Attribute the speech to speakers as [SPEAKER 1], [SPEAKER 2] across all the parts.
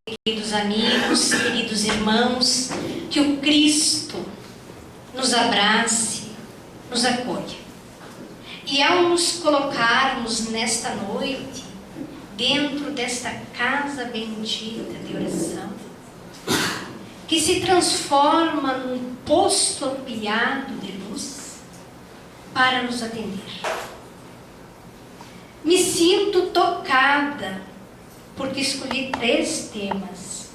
[SPEAKER 1] queridos amigos, queridos irmãos, que o Cristo nos abrace, nos acolha. E ao nos colocarmos nesta noite, dentro desta casa bendita de oração, que se transforma num posto ampliado de luz para nos atender. Me sinto tocada, porque escolhi 3 temas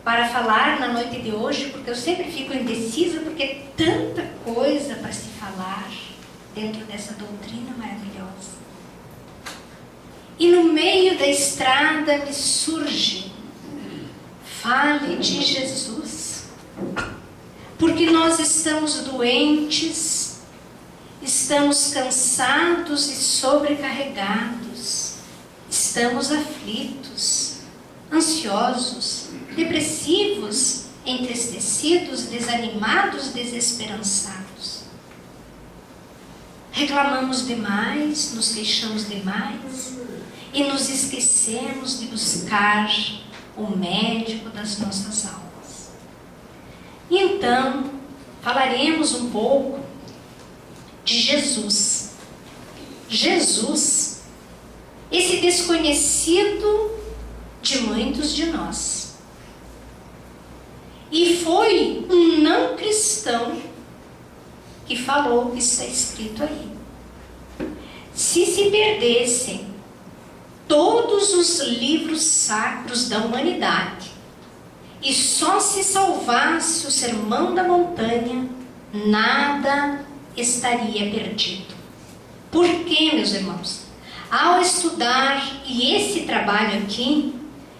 [SPEAKER 1] para falar na noite de hoje, porque eu sempre fico indecisa, porque é tanta coisa para se falar dentro dessa doutrina maravilhosa. E no meio da estrada me surge: fale de Jesus, porque nós estamos doentes, estamos cansados e sobrecarregados, estamos aflitos, ansiosos, depressivos, entristecidos, desanimados, desesperançados. Reclamamos demais, nos queixamos demais e nos esquecemos de buscar o médico das nossas almas. Então, falaremos um pouco de Jesus. Jesus, esse desconhecido de muitos de nós. E foi um não cristão que falou o que está escrito aí. Se perdessem todos os livros sacros da humanidade e só se salvasse o Sermão da Montanha, nada estaria perdido. Por quê, meus irmãos? Ao estudar, e esse trabalho aqui,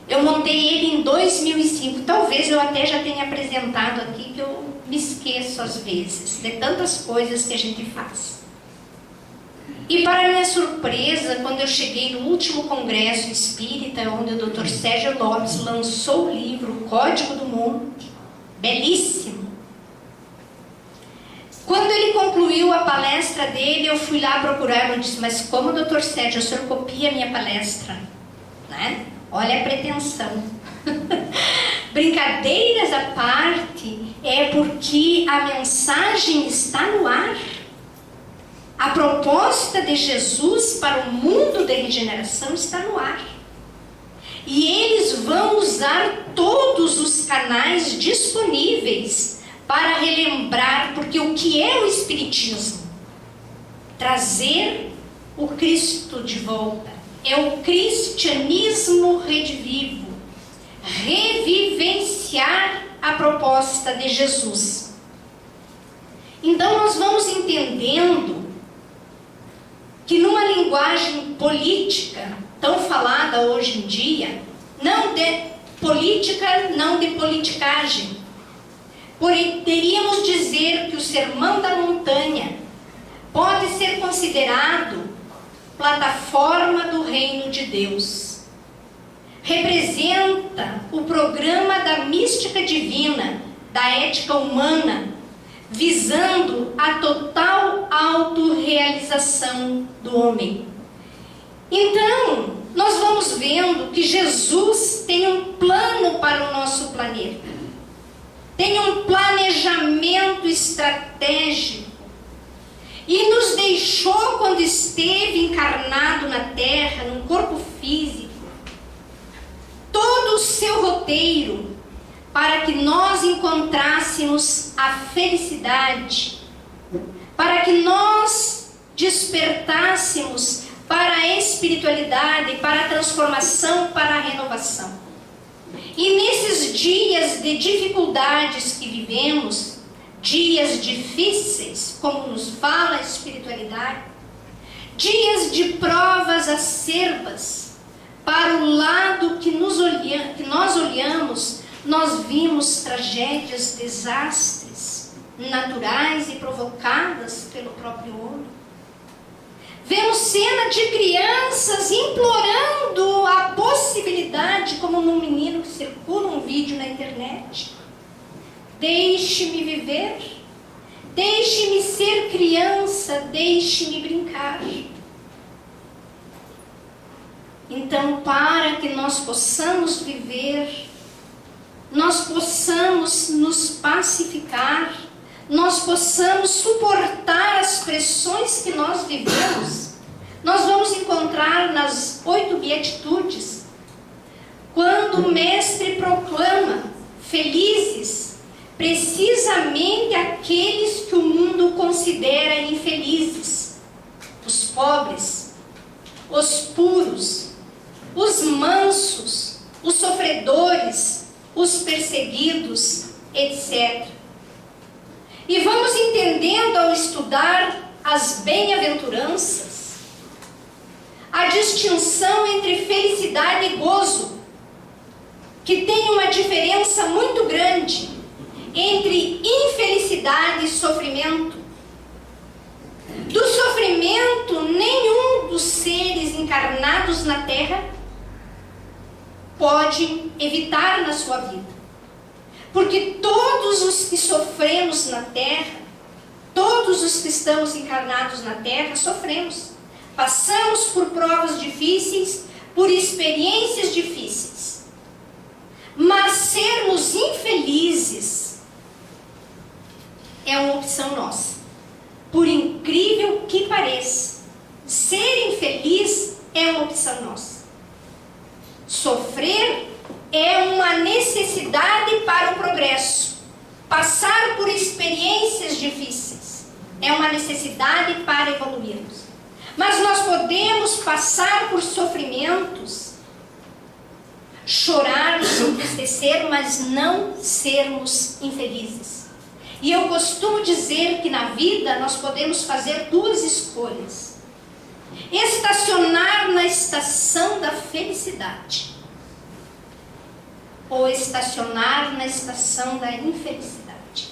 [SPEAKER 1] eu montei ele em 2005. Talvez eu até já tenha apresentado aqui, que eu me esqueço às vezes de tantas coisas que a gente faz. E para minha surpresa, quando eu cheguei no último congresso espírita, onde o Dr. Sérgio Lopes lançou o livro O Código do Monte, belíssimo. Quando ele concluiu a palestra dele, eu fui lá procurar, eu disse: mas como, Dr. Sérgio, o senhor copia a minha palestra? Né? Olha a pretensão. Brincadeiras à parte, é porque a mensagem está no ar. A proposta de Jesus para o mundo de regeneração está no ar. E eles vão usar todos os canais disponíveis para relembrar, porque o que é o Espiritismo? Trazer o Cristo de volta. É o cristianismo redivivo. Revivenciar a proposta de Jesus. Então nós vamos entendendo que numa linguagem política, tão falada hoje em dia, não de política, não de politicagem, poderíamos dizer que o Sermão da Montanha pode ser considerado plataforma do reino de Deus. Representa o programa da mística divina, da ética humana, visando a total autorrealização do homem. Então, nós vamos vendo que Jesus tem um plano para o nosso planeta. Tem um planejamento estratégico. E nos deixou, quando esteve encarnado na Terra, num corpo físico, todo o seu roteiro para que nós encontrássemos a felicidade, para que nós despertássemos para a espiritualidade, para a transformação, para a renovação. E nesses dias de dificuldades que vivemos, dias difíceis, como nos fala a espiritualidade, dias de provas acerbas, para o lado que nós olhamos, nós vimos tragédias, desastres naturais e provocadas pelo próprio homem. Vemos cena de crianças implorando a possibilidade, como num menino que circula um vídeo na internet: deixe-me viver, deixe-me ser criança, deixe-me brincar. Então, para que nós possamos viver, nós possamos nos pacificar, nós possamos suportar as pressões que nós vivemos, nós vamos encontrar nas 8 beatitudes, quando o Mestre proclama: felizes precisamente aqueles que o mundo considera infelizes, os pobres, os puros, os mansos, os sofredores, os perseguidos, etc. E vamos entendendo ao estudar as bem-aventuranças, a distinção entre felicidade e gozo, que tem uma diferença muito grande entre infelicidade e sofrimento. Do sofrimento, nenhum dos seres encarnados na Terra pode evitar na sua vida. Porque todos os que sofremos na Terra, todos os que estamos encarnados na Terra, sofremos. Passamos por provas difíceis, por experiências difíceis. Mas sermos infelizes é uma opção nossa. Por incrível que pareça, ser infeliz é uma opção nossa. Sofrer é uma necessidade para o progresso. Passar por experiências difíceis é uma necessidade para evoluirmos. Mas nós podemos passar por sofrimentos, chorar, nos entristecer, mas não sermos infelizes. E eu costumo dizer que na vida nós podemos fazer 2 escolhas: estacionar na estação da felicidade ou estacionar na estação da infelicidade.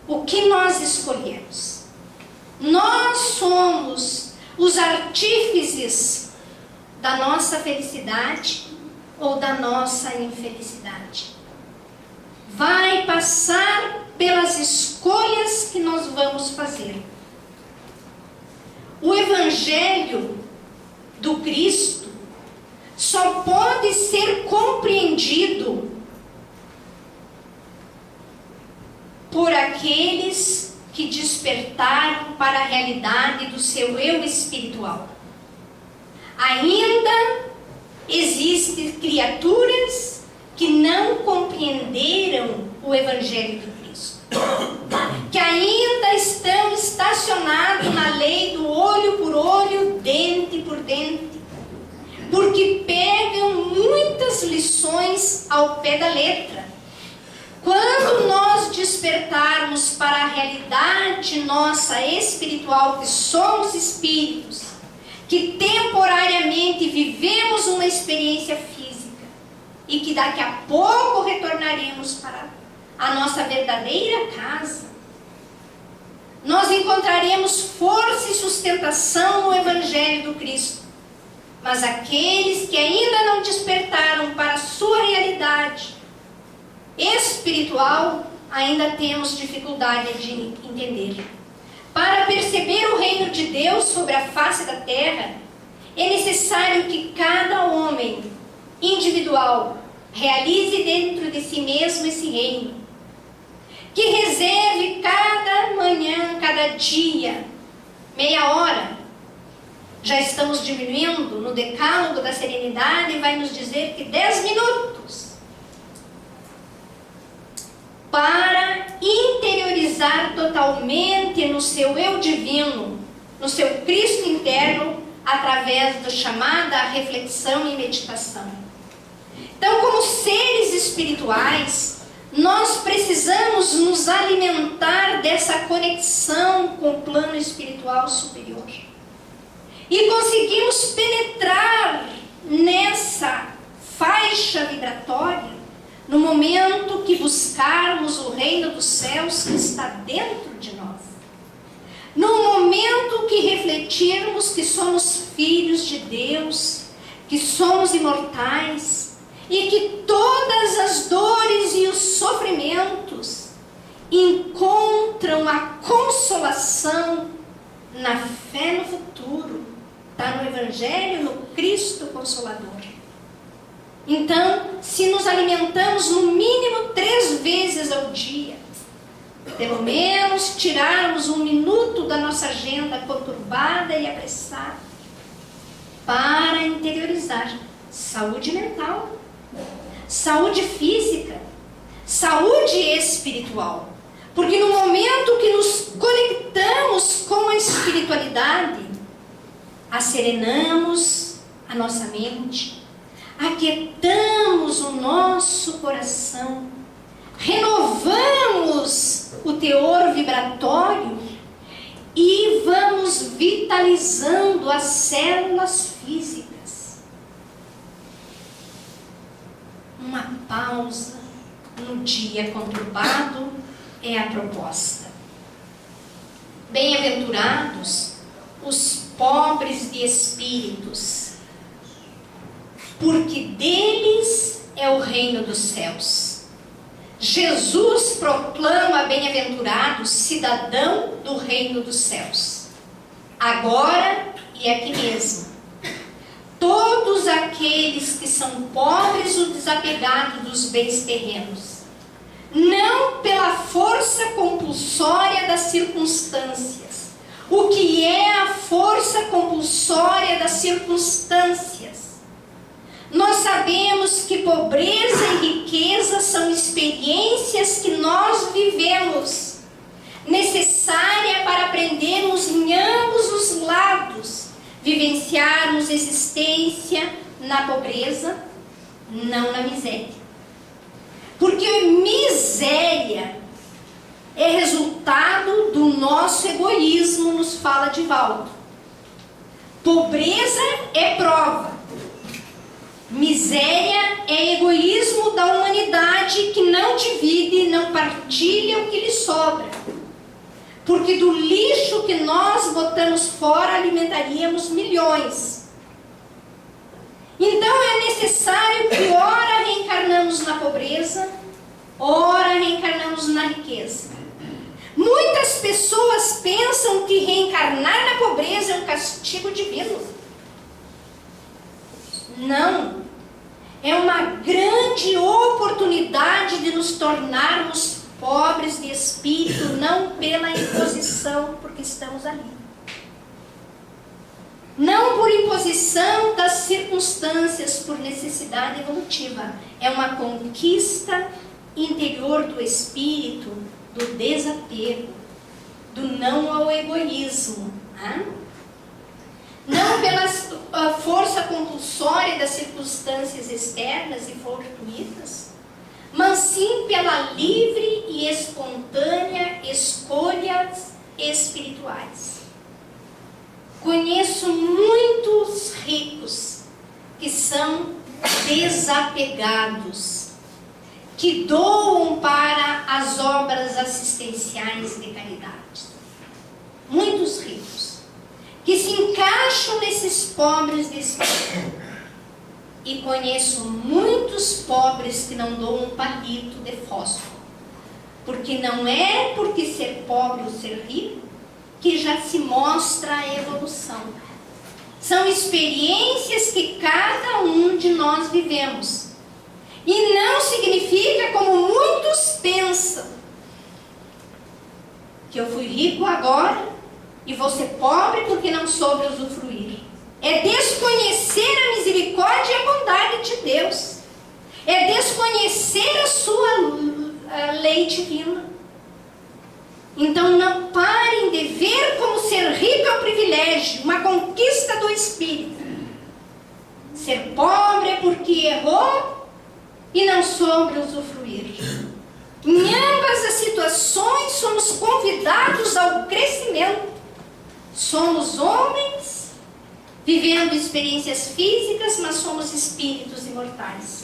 [SPEAKER 1] O que nós escolhemos? Nós somos os artífices da nossa felicidade ou da nossa infelicidade. Vai passar pelas escolhas que nós vamos fazer. O Evangelho do Cristo só pode ser compreendido por aqueles que despertaram para a realidade do seu eu espiritual. Ainda existem criaturas que não compreenderam o Evangelho do Cristo, que ainda estão estacionados na lei do olho por olho, dente por dente, porque pegam muitas lições ao pé da letra. Quando nós despertarmos para a realidade nossa espiritual, que somos espíritos, que temporariamente vivemos uma experiência física e que daqui a pouco retornaremos para a nossa verdadeira casa, nós encontraremos força e sustentação no Evangelho do Cristo. Mas aqueles que ainda não despertaram para a sua realidade espiritual, ainda temos dificuldade de entender. Para perceber o reino de Deus sobre a face da terra, é necessário que cada homem individual realize dentro de si mesmo esse reino. Que reserve cada manhã, cada dia, meia hora. Já estamos diminuindo no decálogo da serenidade, vai nos dizer que 10 minutos para interiorizar totalmente no seu eu divino, no seu Cristo interno, através da chamada reflexão e meditação. Então, como seres espirituais, nós precisamos nos alimentar dessa conexão com o plano espiritual superior. E conseguimos penetrar nessa faixa vibratória no momento que buscarmos o reino dos céus que está dentro de nós. No momento que refletirmos que somos filhos de Deus, que somos imortais e que todas as dores e os sofrimentos encontram a consolação na fé no futuro, está no Evangelho, no Cristo Consolador. Então, se nos alimentamos no mínimo 3 vezes ao dia, pelo menos tirarmos 1 minuto da nossa agenda conturbada e apressada para interiorizar saúde mental, saúde física, saúde espiritual. Porque no momento que nos conectamos com a espiritualidade, asserenamos a nossa mente, aquietamos o nosso coração, renovamos o teor vibratório e vamos vitalizando as células físicas. Uma pausa no dia conturbado é a proposta. Bem-aventurados os pobres de espíritos, porque deles é o reino dos céus. Jesus proclama bem-aventurados cidadão do reino dos céus, agora e aqui mesmo. Todos aqueles que são pobres ou desapegados dos bens terrenos, não pela força compulsória das circunstâncias. O que é a força compulsória das circunstâncias? Nós sabemos que pobreza e riqueza são experiências que nós vivemos, necessária para aprendermos em ambos os lados, vivenciarmos existência na pobreza, não na miséria. Porque miséria é resultado do nosso egoísmo, nos fala Divaldo. Pobreza é prova. Miséria é egoísmo da humanidade que não divide, não partilha o que lhe sobra. Porque do lixo que nós botamos fora alimentaríamos milhões. Então é necessário que ora reencarnamos na pobreza, ora reencarnamos na riqueza. Muitas pessoas pensam que reencarnar na pobreza é um castigo divino. Não. É uma grande oportunidade de nos tornarmos pobres de espírito, não pela imposição, porque estamos ali. Não por imposição das circunstâncias, por necessidade evolutiva. É uma conquista interior do espírito, do desapego, do não ao egoísmo. Não pela força compulsória das circunstâncias externas e fortuitas, mas sim pela livre e espontânea escolhas espirituais. Conheço muitos ricos que são desapegados, que doam para as obras assistenciais de caridade. Muitos ricos que se encaixam nesses pobres de espírito. E conheço muitos pobres que não doam um palito de fósforo. Porque não é porque ser pobre ou ser rico que já se mostra a evolução. São experiências que cada um de nós vivemos. E não significa, como muitos pensam, que eu fui rico agora e vou ser pobre porque não soube usufruir. É desconhecer a misericórdia e a bondade de Deus. É desconhecer a sua lei divina. Então não parem de ver como ser rico é um privilégio, uma conquista do espírito. Ser pobre é porque errou e não soube usufruir. Em ambas as situações somos convidados ao crescimento. Somos homens vivendo experiências físicas, mas somos espíritos imortais,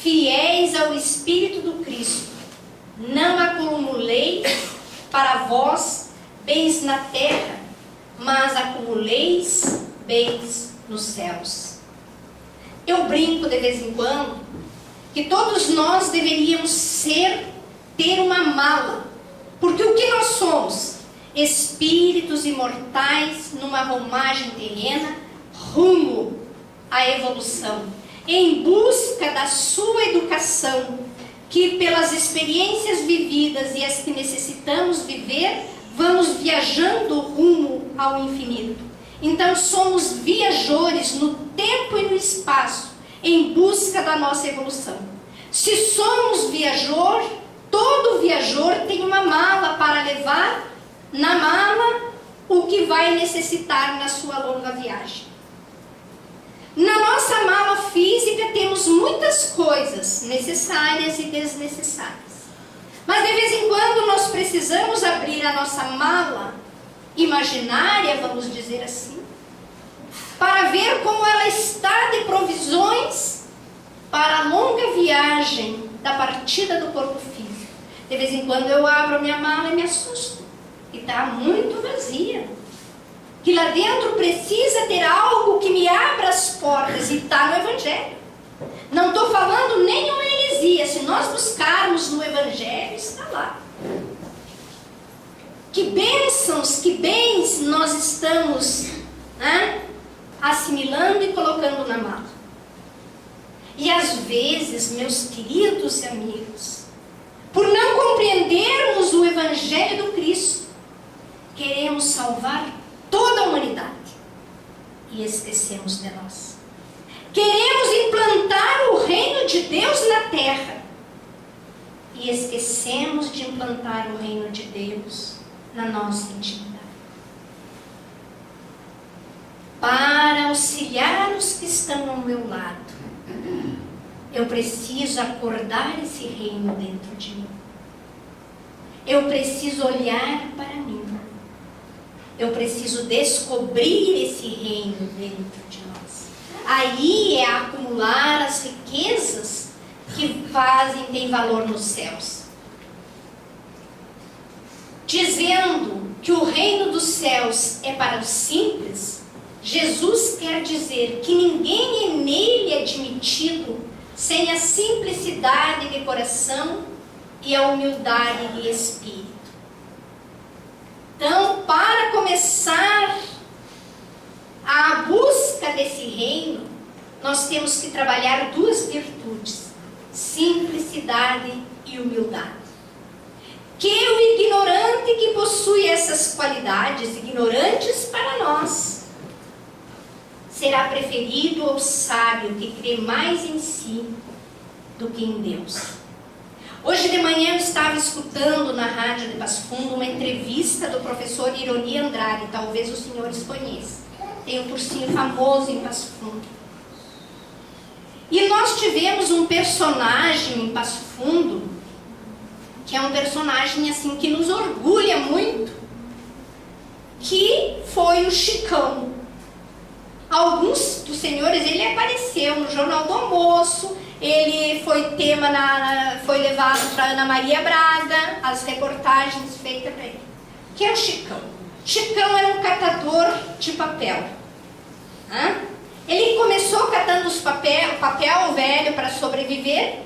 [SPEAKER 1] fiéis ao Espírito do Cristo. Não acumuleis para vós bens na terra, mas acumuleis bens nos céus. Eu brinco de vez em quando que todos nós deveríamos ter uma mala, porque o que nós somos? espíritos imortais numa romagem terrena, rumo à evolução, em busca da sua educação, que pelas experiências vividas e as que necessitamos viver, vamos viajando rumo ao infinito. Então somos viajores no tempo e no espaço, em busca da nossa evolução. Se somos viajor, todo viajor tem uma mala para levar na mala o que vai necessitar na sua longa viagem. Na nossa mala física temos muitas coisas necessárias e desnecessárias. Mas de vez em quando nós precisamos abrir a nossa mala imaginária, vamos dizer assim, para ver como ela está de provisões para a longa viagem da partida do corpo físico. De vez em quando eu abro a minha mala e me assusto, e está muito vazia. Que lá dentro precisa ter algo que me abra as portas, e está no Evangelho. Não estou falando nenhuma heresia, se nós buscarmos no Evangelho, está lá. Que bênçãos, que bens nós estamos assimilando e colocando na mala. E às vezes, meus queridos amigos, por não compreendermos o Evangelho do Cristo, queremos salvar toda a humanidade e esquecemos de nós. Queremos implantar o reino de Deus na terra e esquecemos de implantar o reino de Deus na nossa intimidade. Para auxiliar os que estão ao meu lado, eu preciso acordar esse reino dentro de mim. Eu preciso olhar para mim. Eu preciso descobrir esse reino dentro de nós. Aí é acumular as riquezas que têm valor nos céus. Dizendo que o reino dos céus é para os simples, Jesus quer dizer que ninguém é nele admitido sem a simplicidade de coração e a humildade de espírito. Então, para começar a busca desse reino, nós temos que trabalhar duas virtudes: simplicidade e humildade. Que o ignorante que possui essas qualidades, ignorantes para nós, será preferido ao sábio que crê mais em si do que em Deus. Hoje de manhã eu estava escutando na rádio de Passo Fundo uma entrevista do professor Ironi Andrade, talvez os senhores conheçam. Tem um cursinho famoso em Passo Fundo. E nós tivemos um personagem em Passo Fundo, que é um personagem assim que nos orgulha muito, que foi o Chicão. Alguns dos senhores, ele apareceu no Jornal do Almoço, ele foi tema, foi levado para Ana Maria Braga, as reportagens feitas para ele. Que é o Chicão? Chicão era um catador de papel. Ele começou catando os papel velho para sobreviver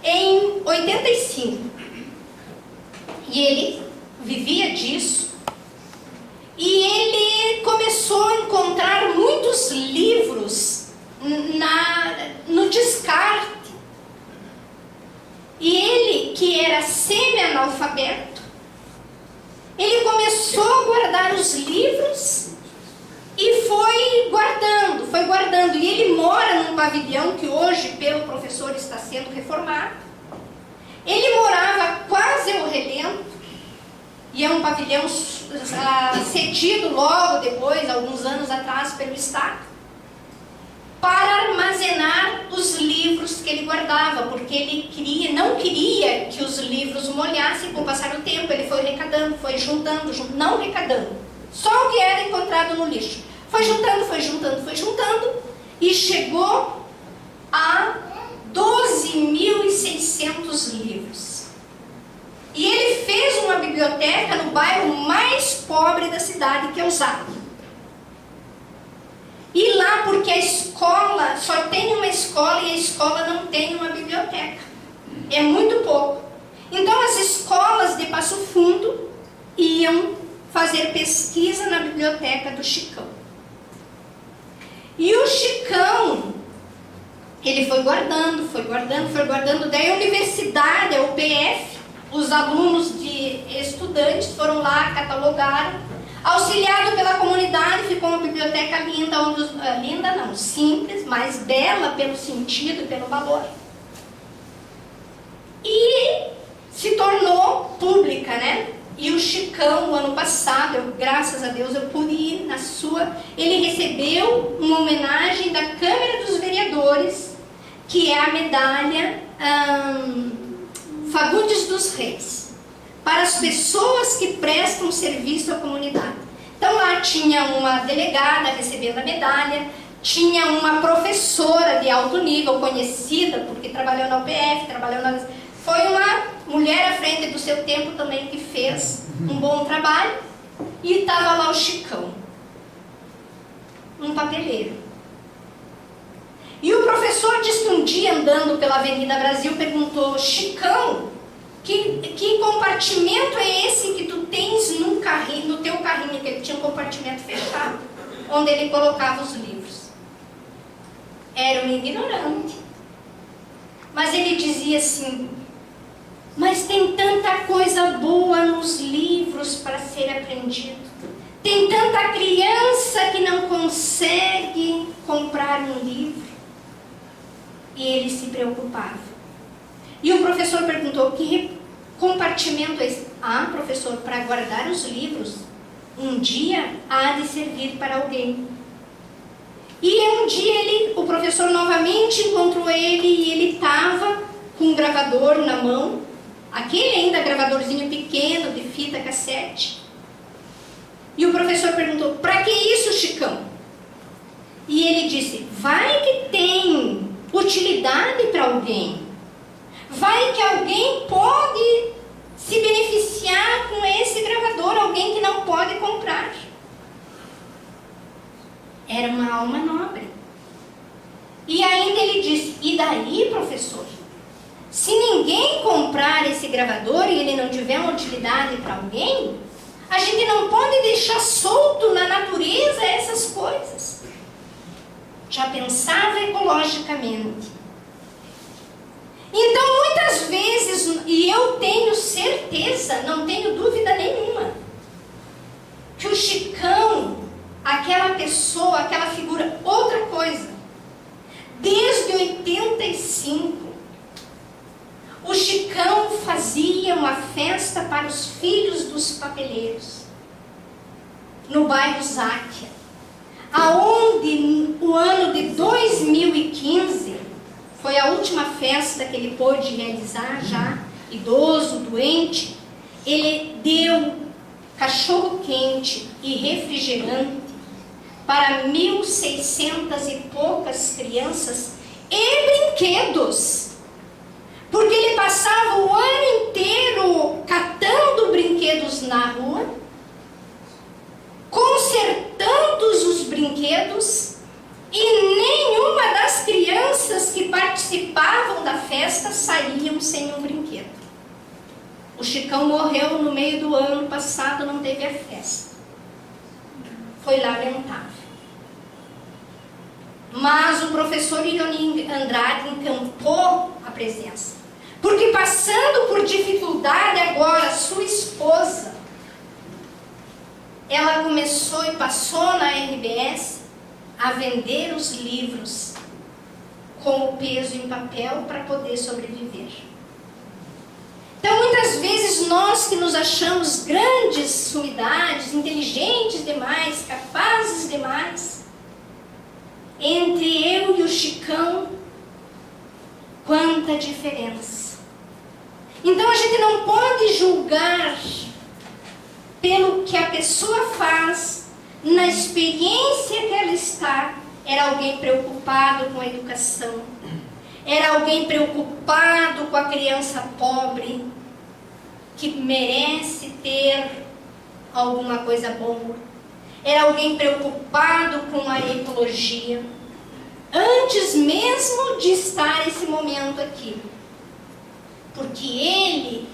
[SPEAKER 1] em 85. E ele vivia disso. E ele começou a encontrar muitos livros no descarte. E ele, que era semi-analfabeto, ele começou a guardar os livros e foi guardando. E ele mora num pavilhão que hoje, pelo professor, está sendo reformado. Ele morava quase ao relento, e é um pavilhão cedido logo depois, alguns anos atrás, pelo Estado, para armazenar os livros que ele guardava, porque ele não queria que os livros molhassem com o passar do tempo. Ele foi arrecadando, foi juntando, não arrecadando, só o que era encontrado no lixo. Foi juntando, e chegou a 12.600 livros. E ele fez uma biblioteca no bairro mais pobre da cidade, que é o Zato. E lá, porque a escola, só tem uma escola e a escola não tem uma biblioteca. É muito pouco. Então as escolas de Passo Fundo iam fazer pesquisa na biblioteca do Chicão. E o Chicão, ele foi guardando. Daí a universidade, a UPF, os alunos de estudantes foram lá, catalogaram. Auxiliado pela comunidade, ficou uma biblioteca linda, linda não, simples, mas bela pelo sentido e pelo valor. E se tornou pública, né? E o Chicão, o ano passado, graças a Deus, eu pude ir na sua. Ele recebeu uma homenagem da Câmara dos Vereadores, que é a medalha Fagundes dos Reis, para as pessoas que prestam serviço à comunidade. Então lá tinha uma delegada recebendo a medalha, tinha uma professora de alto nível, conhecida, porque trabalhou na UPF, foi uma mulher à frente do seu tempo também, que fez um bom trabalho, e estava lá o Chicão, um papeleiro. E o professor disse que um dia, andando pela Avenida Brasil, perguntou: Chicão, que compartimento é esse que tu tens no teu carrinho, que ele tinha um compartimento fechado, onde ele colocava os livros? Era um ignorante. Mas ele dizia assim: mas tem tanta coisa boa nos livros para ser aprendido. Tem tanta criança que não consegue comprar um livro. E ele se preocupava. E o professor perguntou: que compartimento é esse? Ah, professor, para guardar os livros, um dia há de servir para alguém. E um dia o professor novamente encontrou ele, e ele estava com um gravador na mão, aquele ainda gravadorzinho pequeno de fita cassete. E o professor perguntou: para que isso, Chicão? E ele disse: vai que tem utilidade para alguém. Vai que alguém pode se beneficiar com esse gravador, alguém que não pode comprar. Era uma alma nobre. E ainda ele disse: e daí, professor? Se ninguém comprar esse gravador e ele não tiver uma utilidade para alguém, a gente não pode deixar solto na natureza essas coisas. Já pensava ecologicamente. Então, muitas vezes, e eu tenho certeza, não tenho dúvida nenhuma, que o Chicão, aquela pessoa, aquela figura, outra coisa, desde 85, o Chicão fazia uma festa para os filhos dos papeleiros, no bairro Záquia, aonde no ano de 2015, foi a última festa que ele pôde realizar, já idoso, doente. Ele deu cachorro-quente e refrigerante para 1.600 e poucas crianças e brinquedos. Porque ele passava o ano inteiro catando brinquedos na rua, consertando os brinquedos, e nenhuma das crianças que participavam da festa saíam sem um brinquedo. O Chicão morreu no meio do ano passado, não teve a festa. Foi lamentável. Mas o professor Ironi Andrade encampou a presença. Porque passando por dificuldade agora, sua esposa, ela começou e passou na RBS a vender os livros com o peso em papel para poder sobreviver. Então, muitas vezes, nós que nos achamos grandes sumidades, inteligentes demais, capazes demais, entre eu e o Chicão, quanta diferença. Então, a gente não pode julgar pelo que a pessoa faz, na experiência que ela está. Era alguém preocupado com a educação, era alguém preocupado com a criança pobre, que merece ter alguma coisa boa, era alguém preocupado com a ecologia, antes mesmo de estar esse momento aqui, porque ele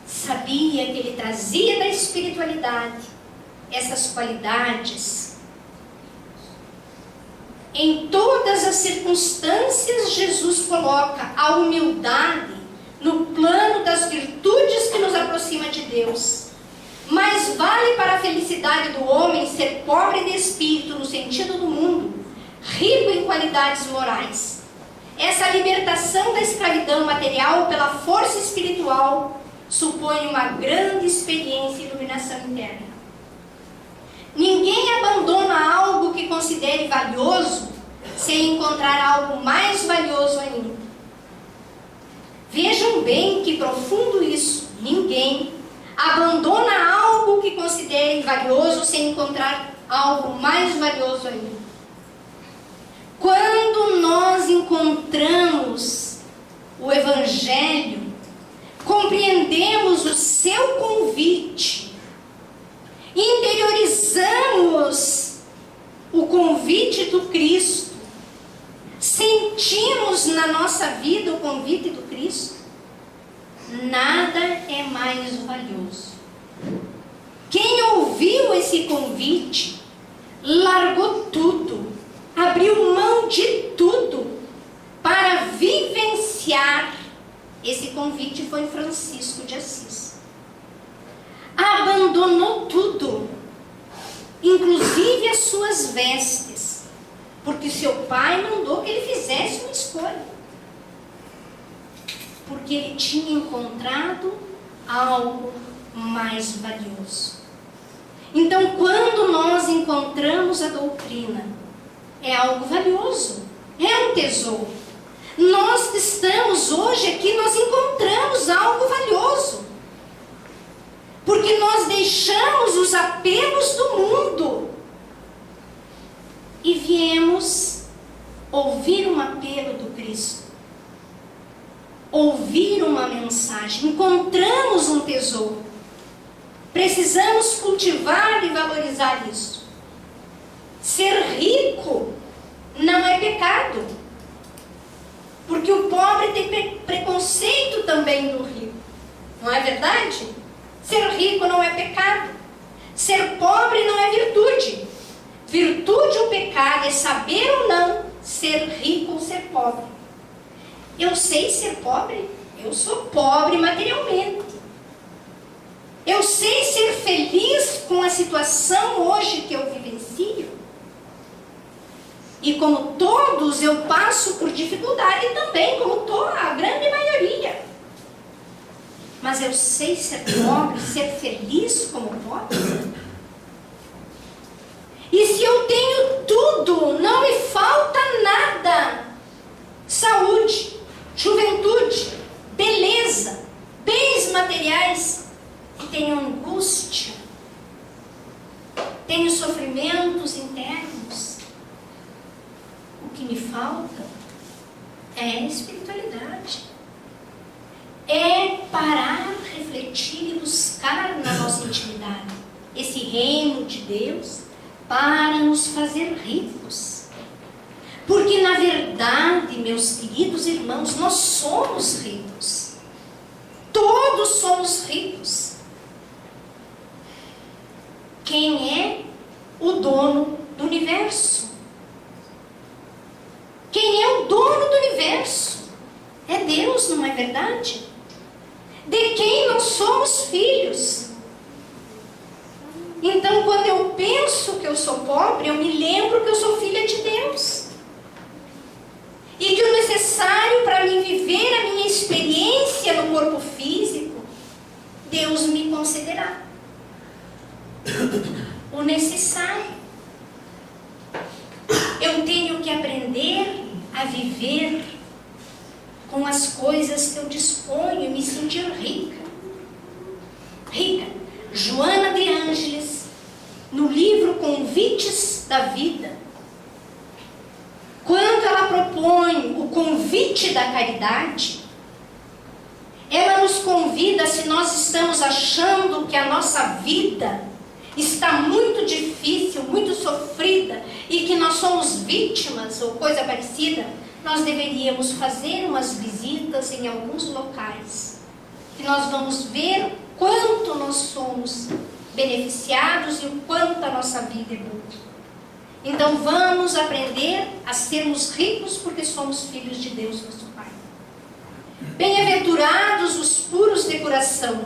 [SPEAKER 1] sabia que ele trazia da espiritualidade essas qualidades, em todas as circunstâncias, Jesus coloca a humildade no plano das virtudes que nos aproxima de Deus. Mas vale para a felicidade do homem ser pobre de espírito no sentido do mundo, rico em qualidades morais. Essa libertação da escravidão material pela força espiritual supõe uma grande experiência e iluminação interna. Ninguém abandona algo que considere valioso sem encontrar algo mais valioso ainda. Vejam bem que profundo isso. Ninguém abandona algo que considere valioso sem encontrar algo mais valioso ainda. Quando nós encontramos o Evangelho, compreendemos o seu convite, interiorizamos o convite do Cristo, sentimos na nossa vida o convite do Cristo, nada é mais valioso. Quem ouviu esse convite, largou tudo, abriu mão de tudo para vivenciar esse convite. Foi Francisco de Assis. Abandonou tudo, inclusive as suas vestes, porque seu pai mandou que ele fizesse uma escolha, porque ele tinha encontrado algo mais valioso. Então, quando nós encontramos a doutrina, é algo valioso, é um tesouro. Nós que estamos hoje aqui, nós encontramos algo valioso, porque nós deixamos os apelos do mundo e viemos ouvir um apelo do Cristo, ouvir uma mensagem. Encontramos um tesouro, precisamos cultivar e valorizar isso. Ser rico não é pecado, porque o pobre tem preconceito também do rico, não é verdade? Ser rico não é pecado, ser pobre não é virtude. Virtude ou pecado é saber ou não ser rico ou ser pobre. Eu sei ser pobre, eu sou pobre materialmente. Eu sei ser feliz com a situação hoje que eu vivencio. E como todos, eu passo por dificuldade também, como a grande maioria. Mas eu sei ser pobre, ser feliz como pobre. E se eu tenho tudo, não me falta nada. Saúde, juventude, beleza, bens materiais, e tenho angústia, tenho sofrimentos internos, o que me falta é espiritualidade. É parar, refletir e buscar na nossa intimidade esse reino de Deus para nos fazer ricos. Porque na verdade, meus queridos irmãos, nós somos ricos. Todos somos ricos. Quem é o dono do universo? Quem é o dono do universo? É Deus, não é verdade? De quem nós somos filhos. Então, quando eu penso que eu sou pobre, eu me lembro que eu sou filha de Deus. E que o necessário para mim viver a minha experiência no corpo físico, Deus me concederá. O necessário. Eu tenho que aprender a viver com as coisas que eu disponho e me sentir rica. Rica. Joana de Ângeles, no livro Convites da Vida, quando ela propõe o convite da caridade, ela nos convida, se nós estamos achando que a nossa vida está muito difícil, muito sofrida, e que nós somos vítimas ou coisa parecida, nós deveríamos fazer umas visitas em alguns locais, que nós vamos ver quanto nós somos beneficiados e o quanto a nossa vida é boa. Então vamos aprender a sermos ricos porque somos filhos de Deus, nosso Pai. Bem-aventurados os puros de coração.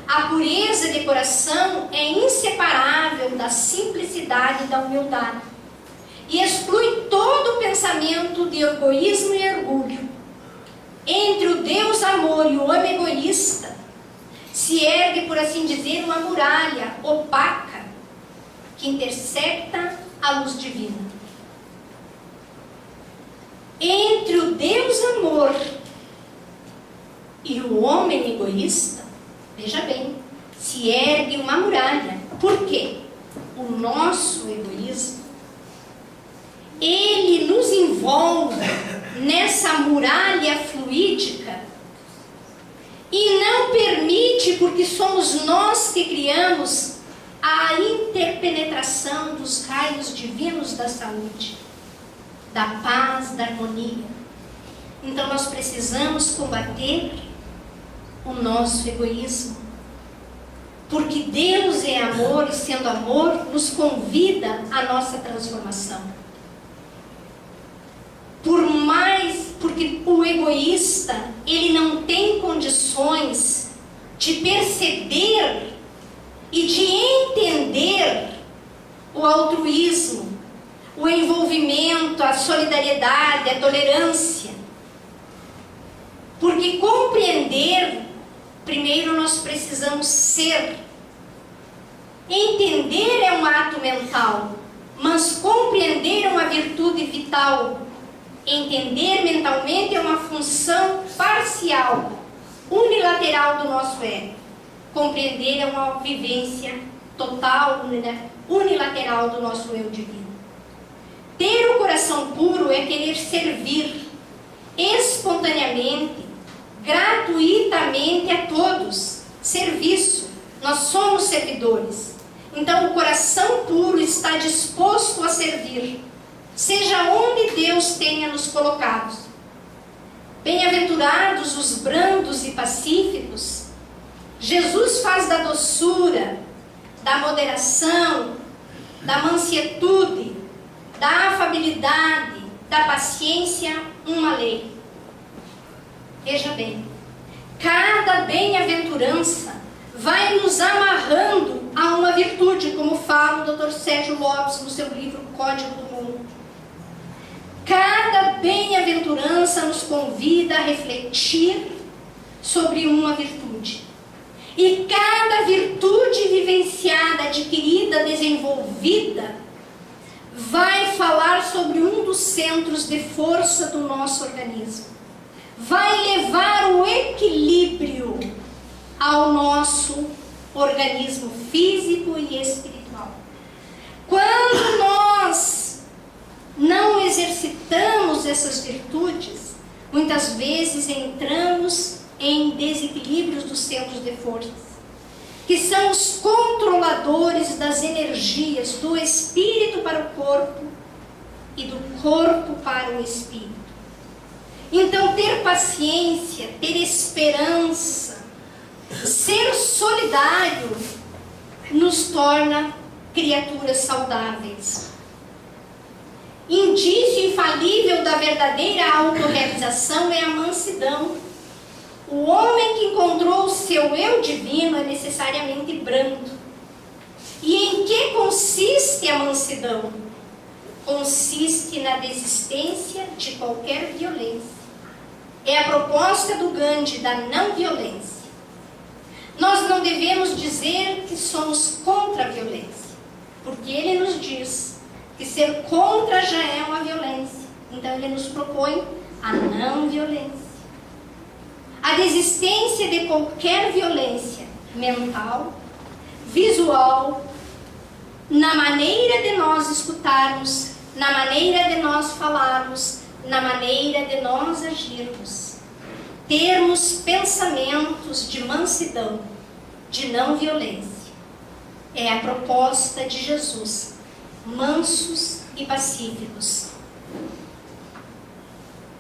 [SPEAKER 1] A pureza de coração é inseparável da simplicidade e da humildade e exclui todo pensamento de egoísmo e orgulho. Entre o Deus amor e o homem egoísta se ergue, por assim dizer, uma muralha opaca que intercepta a luz divina. Entre o Deus amor e o homem egoísta, veja bem, se ergue uma muralha. Por quê? O nosso egoísmo, ele nos envolve nessa muralha fluídica e não permite, porque somos nós que criamos a interpenetração dos raios divinos da saúde, da paz, da harmonia. Então nós precisamos combater o nosso egoísmo, porque Deus é amor e, sendo amor, nos convida à nossa transformação. Porque o egoísta, ele não tem condições de perceber e de entender o altruísmo, o envolvimento, a solidariedade, a tolerância. Porque compreender, primeiro nós precisamos ser. Entender é um ato mental, mas compreender é uma virtude vital. Entender mentalmente é uma função parcial, unilateral do nosso ego. Compreender é uma vivência total, unilateral do nosso eu divino. Ter o coração puro é querer servir espontaneamente, gratuitamente a todos. Serviço. Nós somos servidores. Então o coração puro está disposto a servir, seja onde Deus tenha nos colocados. Bem-aventurados os brandos e pacíficos. Jesus faz da doçura, da moderação, da mansietude, da afabilidade, da paciência uma lei. Veja bem, cada bem-aventurança vai nos amarrando a uma virtude, como fala o Dr. Sérgio Lopes no seu livro Código do Mundo. Cada bem-aventurança nos convida a refletir sobre uma virtude. E cada virtude vivenciada, adquirida, desenvolvida, vai falar sobre um dos centros de força do nosso organismo. Vai levar o equilíbrio ao nosso organismo físico e espiritual. Quando nós não exercitamos essas virtudes, muitas vezes entramos em desequilíbrios dos centros de força, que são os controladores das energias do espírito para o corpo e do corpo para o espírito. Então, ter paciência, ter esperança, ser solidário, nos torna criaturas saudáveis. Indício infalível da verdadeira autorrealização é a mansidão. O homem que encontrou o seu eu divino é necessariamente brando. E em que consiste a mansidão? Consiste na desistência de qualquer violência. É a proposta do Gandhi da não violência. Nós não devemos dizer que somos contra a violência, porque ele nos diz que ser contra já é uma violência. Então ele nos propõe a não violência. A desistência de qualquer violência mental, visual, na maneira de nós escutarmos, na maneira de nós falarmos, na maneira de nós agirmos. Termos pensamentos de mansidão, de não violência. É a proposta de Jesus, mansos e pacíficos.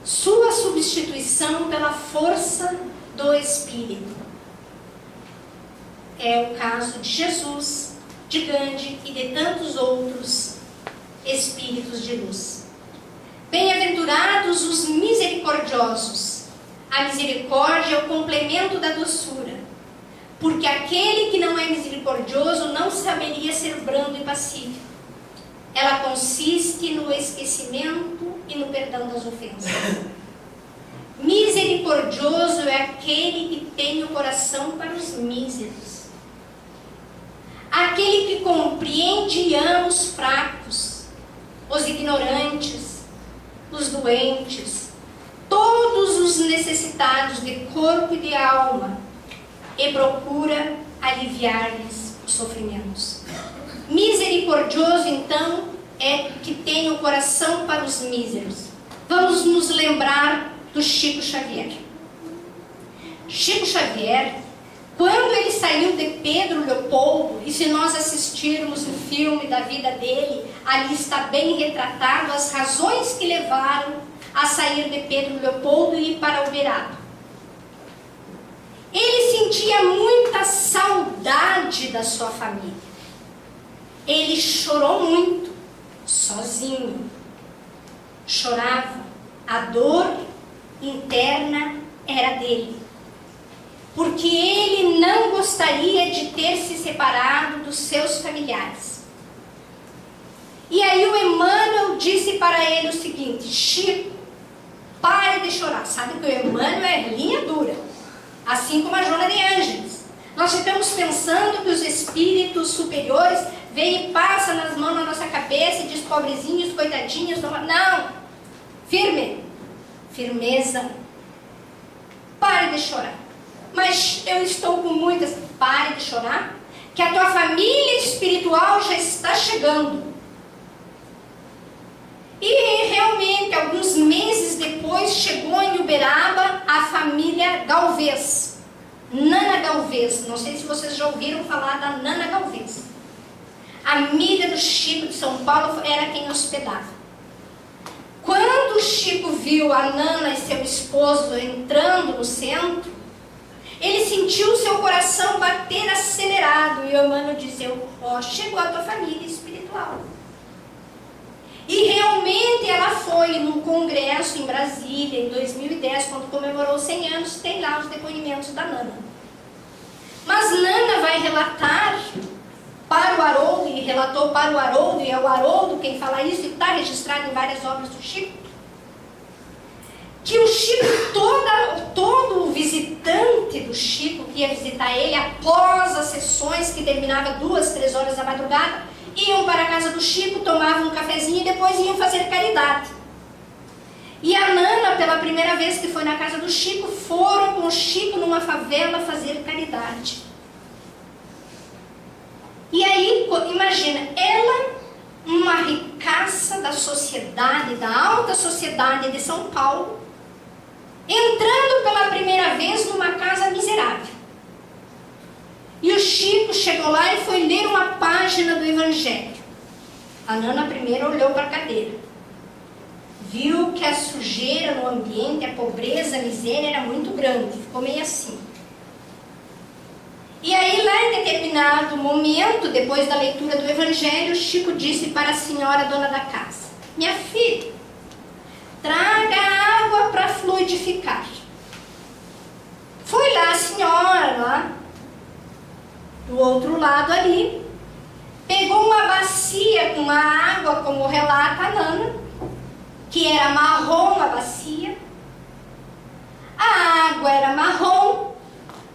[SPEAKER 1] Sua substituição pela força do Espírito. é o caso de Jesus, de Gandhi e de tantos outros espíritos de luz. Bem-aventurados os misericordiosos. A misericórdia é o complemento da doçura, porque aquele que não é misericordioso não saberia ser brando e pacífico. Ela consiste no esquecimento e no perdão das ofensas. Misericordioso é aquele que tem o coração para os míseros. Aquele que compreende e ama os fracos, os ignorantes, os doentes, todos os necessitados de corpo e de alma, e procura aliviar-lhes os sofrimentos. Misericordioso, então, é que tem o coração para os míseros. Vamos nos lembrar do Chico Xavier. Chico Xavier, quando ele saiu de Pedro Leopoldo, e se nós assistirmos o filme da vida dele, ali está bem retratado as razões que levaram a sair de Pedro Leopoldo e ir para Uberaba. Ele sentia muita saudade da sua família. Ele chorou muito, sozinho. Chorava. A dor interna era dele. Porque ele não gostaria de ter se separado dos seus familiares. E aí o Emmanuel disse para ele o seguinte: Chico, pare de chorar. Sabe que o Emmanuel é linha dura, assim como a Joana de Ângeles. Nós ficamos pensando que os espíritos superiores vêm e passam nas mãos na nossa cabeça e diz: pobrezinhos, coitadinhos. Não, firme, firmeza. Pare de chorar. Mas eu estou com muitas. Pare de chorar, que a tua família espiritual já está chegando. E realmente, alguns meses depois, chegou em Uberaba a família Galvez. Nana Galvez. Não sei se vocês já ouviram falar da Nana Galvez. Amiga do Chico de São Paulo, era quem hospedava. Quando o Chico viu a Nana e seu esposo entrando no centro, ele sentiu o seu coração bater acelerado. E o Emmanuel disse: ó, chegou a tua família espiritual. E realmente ela foi num congresso em Brasília, em 2010, quando comemorou 100 anos, tem lá os depoimentos da Nana. Mas Nana vai relatar para o Haroldo, e relatou para o Haroldo, e é o Haroldo quem fala isso, e está registrado em várias obras do Chico, que o Chico, todo o visitante do Chico que ia visitar ele, após as sessões que terminavam 2, 3 horas da madrugada, iam para a casa do Chico, tomavam um cafezinho e depois iam fazer caridade. E a Nana, pela primeira vez que foi na casa do Chico, foram com o Chico numa favela fazer caridade. E aí, imagina, ela, uma ricaça da sociedade, da alta sociedade de São Paulo, entrando pela primeira vez numa casa miserável. E o Chico chegou lá e foi ler uma página do Evangelho. A Nana primeiro olhou para a cadeira. Viu que a sujeira no ambiente, a pobreza, a miséria era muito grande. Ficou meio assim. E aí, lá em determinado momento, depois da leitura do Evangelho, Chico disse para a senhora dona da casa: minha filha, traga água para fluidificar. Foi lá a senhora, lá do outro lado ali, pegou uma bacia com a água, como relata a Nana, que era marrom a bacia. A água era marrom.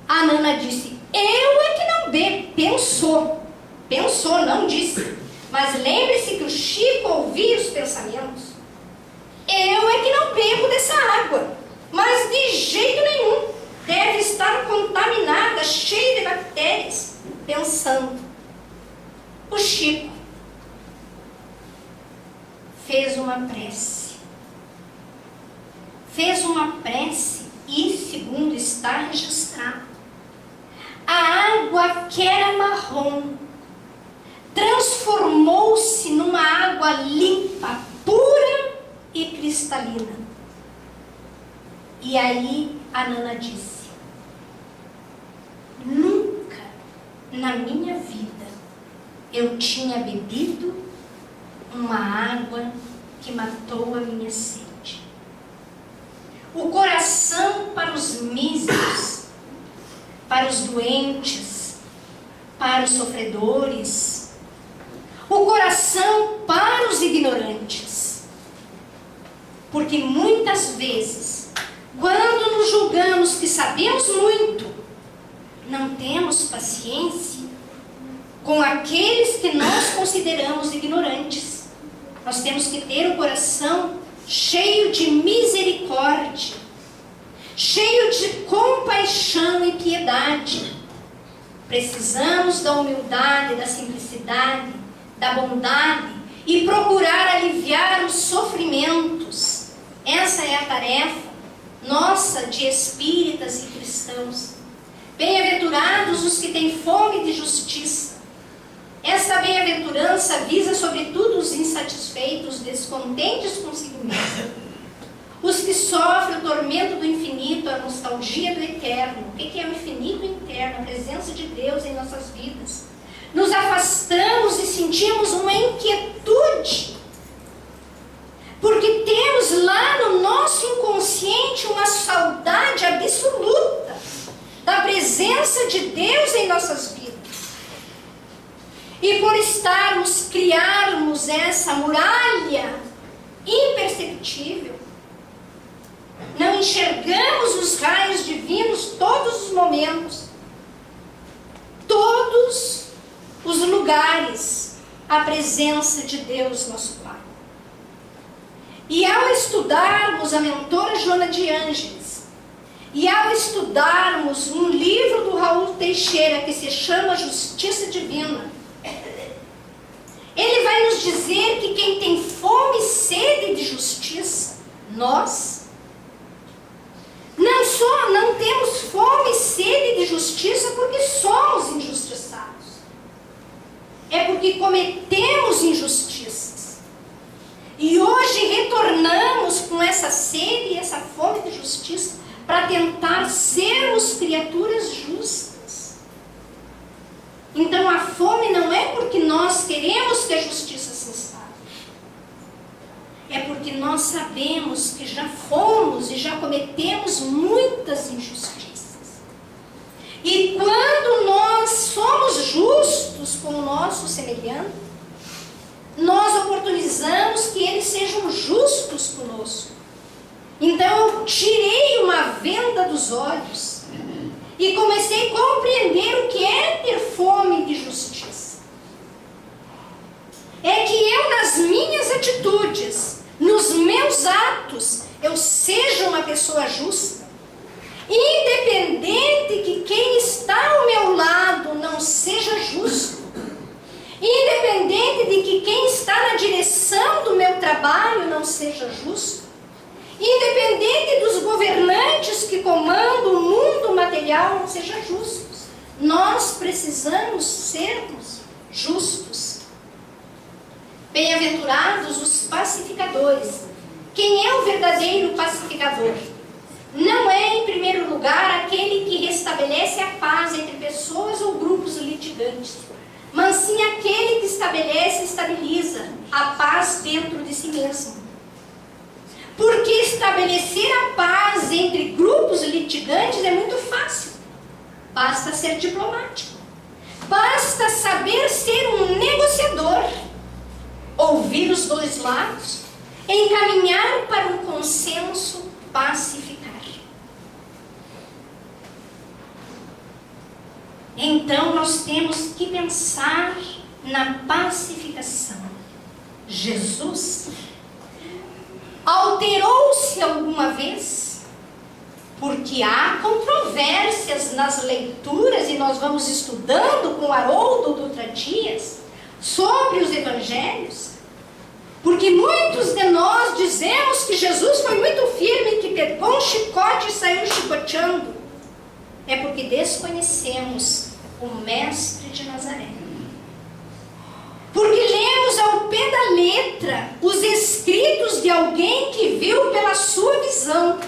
[SPEAKER 1] A Nana disse: eu é que não bebo. Pensou, não disse. Mas lembre-se que o Chico ouvia os pensamentos. Eu é que não bebo dessa água. Mas de jeito nenhum. Deve estar contaminada, cheia de bactérias. Pensando. O Chico fez uma prece. E, segundo está registrado, a água que era marrom transformou-se numa água limpa, pura e cristalina. E aí a Nana disse: nunca na minha vida eu tinha bebido uma água que matou a minha sede. O coração para os míseros, para os doentes, para os sofredores. O coração para os ignorantes. Porque muitas vezes, quando nos julgamos que sabemos muito, não temos paciência com aqueles que nós consideramos ignorantes. Nós temos que ter o coração cheio de misericórdia, cheio de compaixão e piedade. Precisamos da humildade, da simplicidade, da bondade e procurar aliviar os sofrimentos. Essa é a tarefa nossa de espíritas e cristãos. Bem-aventurados os que têm fome de justiça. Essa bem-aventurança visa sobretudo os insatisfeitos, descontentes consigo mesmo. Os que sofrem o tormento do infinito, a nostalgia do eterno. O que é o infinito interno? A presença de Deus em nossas vidas. Nos afastamos e sentimos uma inquietude, porque temos lá no nosso inconsciente uma saudade absoluta da presença de Deus em nossas vidas. E por criarmos essa muralha imperceptível, não enxergamos os raios divinos todos os momentos, todos os lugares, a presença de Deus, nosso Pai. E ao estudarmos a mentora Joana de Ângeles, e ao estudarmos um livro do Raul Teixeira que se chama Justiça Divina, ele vai nos dizer que quem tem fome e sede de justiça, nós, não temos fome e sede de justiça porque somos injustiçados. É porque cometemos injustiças. E hoje retornamos com essa sede e essa fome de justiça para tentar sermos criaturas justas. Então a fome não é porque nós queremos que a justiça se instale. É porque nós sabemos que já fomos e já cometemos muitas injustiças. E quando nós somos justos com o nosso semelhante, nós oportunizamos que eles sejam justos conosco. Então eu tirei uma venda dos olhos e comecei a compreender o que é ter fome de justiça. É que eu, nas minhas atitudes, nos meus atos, eu seja uma pessoa justa, independente que quem está ao meu lado não seja justo, independente de que quem está na direção do meu trabalho não seja justo, independente dos governantes que comandam o mundo material não sejam justos. Nós precisamos sermos justos. Bem-aventurados os pacificadores. Quem é o verdadeiro pacificador? Não é, em primeiro lugar, aquele que restabelece a paz entre pessoas ou grupos litigantes, mas sim aquele que estabelece e estabiliza a paz dentro de si mesmo. Porque estabelecer a paz entre grupos litigantes é muito fácil. Basta ser diplomático. Basta saber ser um negociador. Ouvir os dois lados. Encaminhar para um consenso, pacificar. Então nós temos que pensar na pacificação. Jesus alterou-se alguma vez? Porque há controvérsias nas leituras, e nós vamos estudando com Haroldo Dutra Dias sobre os evangelhos, porque muitos de nós dizemos que Jesus foi muito firme, que pegou um chicote e saiu chicoteando. É porque desconhecemos o Mestre de Nazaré. Porque lemos ao pé da letra os escritos de alguém que viu pela sua visão.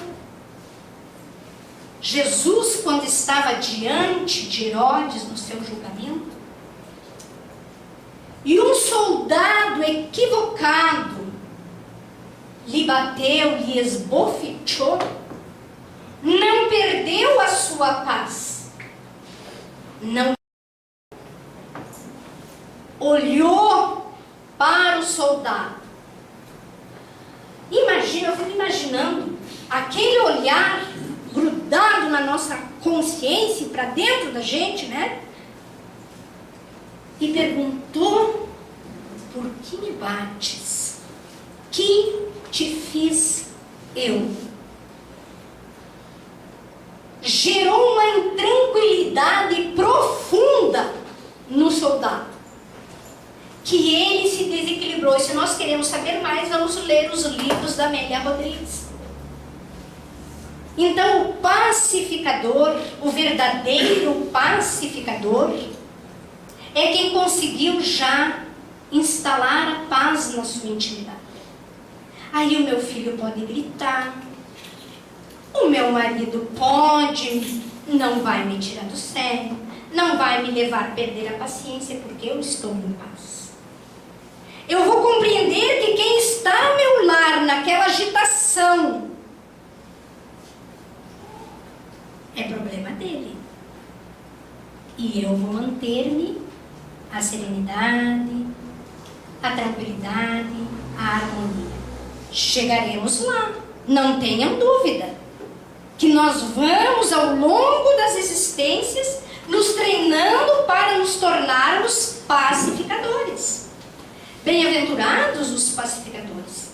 [SPEAKER 1] Jesus, quando estava diante de Herodes no seu julgamento, e um soldado equivocado lhe bateu, lhe esbofeteou, não perdeu a sua paz. Não olhou para o soldado. Imagina, eu fico imaginando aquele olhar grudado na nossa consciência, para dentro da gente, né? E perguntou: por que me bates? Que te fiz eu? Gerou uma intranquilidade profunda no soldado, que ele se desequilibrou. E se nós queremos saber mais, vamos ler os livros da Amélia Rodrigues. Então, o pacificador, o verdadeiro pacificador, é quem conseguiu já instalar a paz na sua intimidade. Aí o meu filho pode gritar, o meu marido pode, não vai me tirar do sério, não vai me levar a perder a paciência, porque eu estou em paz. Eu vou compreender que quem está ao meu lar, naquela agitação, é problema dele. E eu vou manter-me a serenidade, a tranquilidade, a harmonia. Chegaremos lá, não tenham dúvida, que nós vamos ao longo das existências nos treinando para nos tornarmos pacificadores. Bem-aventurados os pacificadores.